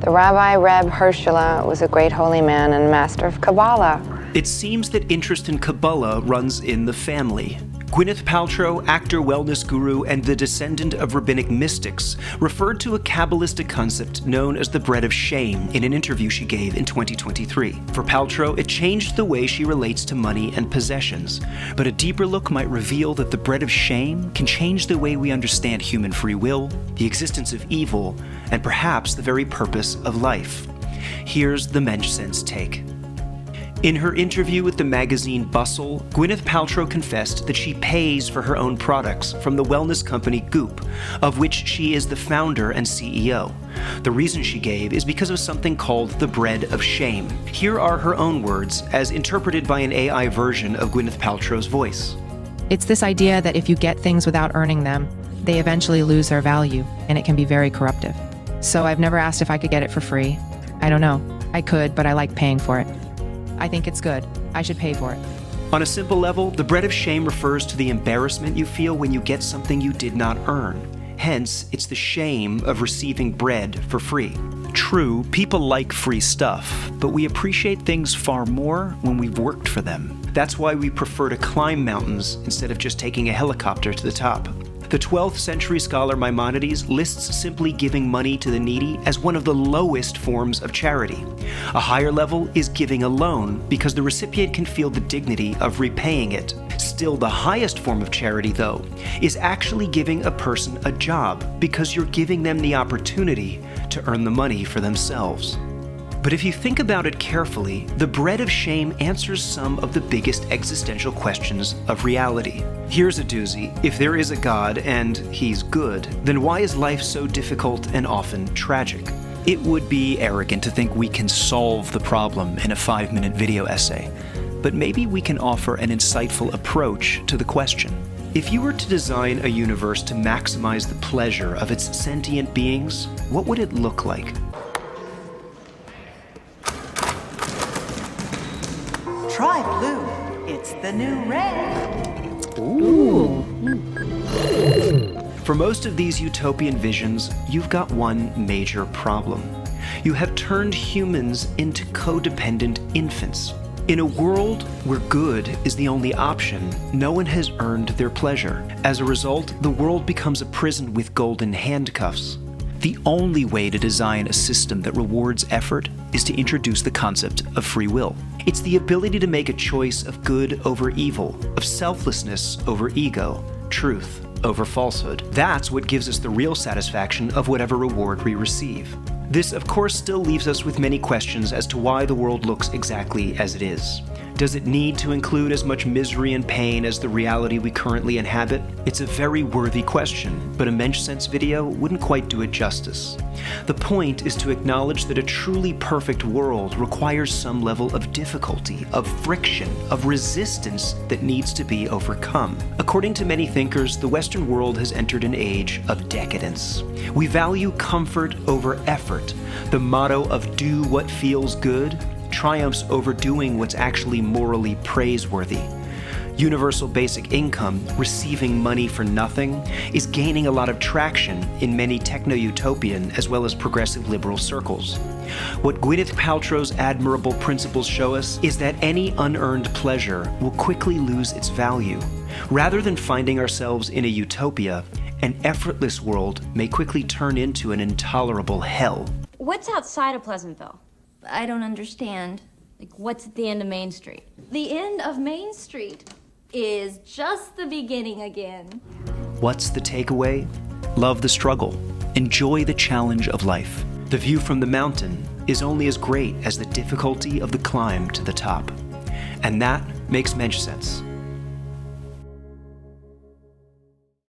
The Rabbi Reb Hershela was a great holy man and master of Kabbalah. It seems that interest in Kabbalah runs in the family. Gwyneth Paltrow, actor, wellness guru, and the descendant of rabbinic mystics, referred to a Kabbalistic concept known as the bread of shame in an interview she gave in 2023. For Paltrow, it changed the way she relates to money and possessions. But a deeper look might reveal that the bread of shame can change the way we understand human free will, the existence of evil, and perhaps the very purpose of life. Here's the Mensch Sense take. In her interview with the magazine Bustle, Gwyneth Paltrow confessed that she pays for her own products from the wellness company Goop, of which she is the founder and CEO. The reason she gave is because of something called the bread of shame. Here are her own words, as interpreted by an AI version of Gwyneth Paltrow's voice. It's this idea that if you get things without earning them, they eventually lose their value, and it can be very corruptive. So I've never asked if I could get it for free. I don't know. I could, but I like paying for it. I think it's good. I should pay for it. On a simple level, the bread of shame refers to the embarrassment you feel when you get something you did not earn. Hence, it's the shame of receiving bread for free. True, people like free stuff, but we appreciate things far more when we've worked for them. That's why we prefer to climb mountains instead of just taking a helicopter to the top. The 12th century scholar Maimonides lists simply giving money to the needy as one of the lowest forms of charity. A higher level is giving a loan because the recipient can feel the dignity of repaying it. Still, the highest form of charity, though, is actually giving a person a job because you're giving them the opportunity to earn the money for themselves. But if you think about it carefully, the bread of shame answers some of the biggest existential questions of reality. Here's a doozy. If there is a God, and he's good, then why is life so difficult and often tragic? It would be arrogant to think we can solve the problem in a 5-minute video essay, but maybe we can offer an insightful approach to the question. If you were to design a universe to maximize the pleasure of its sentient beings, what would it look like? Try blue. It's the new red. Ooh. For most of these utopian visions, you've got one major problem. You have turned humans into codependent infants. In a world where good is the only option, no one has earned their pleasure. As a result, the world becomes a prison with golden handcuffs. The only way to design a system that rewards effort is to introduce the concept of free will. It's the ability to make a choice of good over evil, of selflessness over ego, truth over falsehood. That's what gives us the real satisfaction of whatever reward we receive. This, of course, still leaves us with many questions as to why the world looks exactly as it is. Does it need to include as much misery and pain as the reality we currently inhabit? It's a very worthy question, but a Mensch Sense video wouldn't quite do it justice. The point is to acknowledge that a truly perfect world requires some level of difficulty, of friction, of resistance that needs to be overcome. According to many thinkers, the Western world has entered an age of decadence. We value comfort over effort. The motto of "do what feels good" triumphs over doing what's actually morally praiseworthy. Universal basic income, receiving money for nothing, is gaining a lot of traction in many techno-utopian as well as progressive liberal circles. What Gwyneth Paltrow's admirable principles show us is that any unearned pleasure will quickly lose its value. Rather than finding ourselves in a utopia, an effortless world may quickly turn into an intolerable hell. What's outside of Pleasantville? I don't understand. Like, what's at the end of Main Street? The end of Main Street is just the beginning again. What's the takeaway? Love the struggle. Enjoy the challenge of life. The view from the mountain is only as great as the difficulty of the climb to the top. And that makes Mensch Sense.